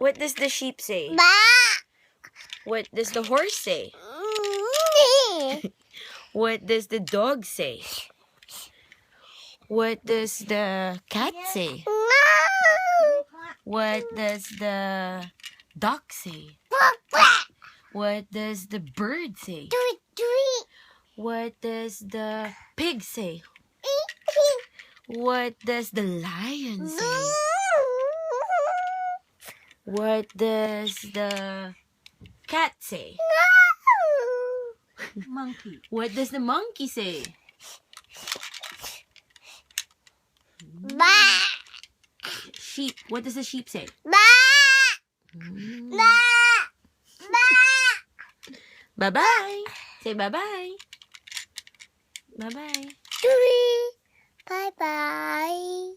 What does the sheep say? Ba. What does the horse say? What does the dog say? What does the cat say? What does the duck say? What does the bird say? What does the pig say? What does the lion say? What does the cat say? Monkey. What does the monkey say? Ba. Sheep. What does the sheep say? Ba. Ba. Ba. Bye-bye. Say bye-bye. Bye-bye. Bye bye.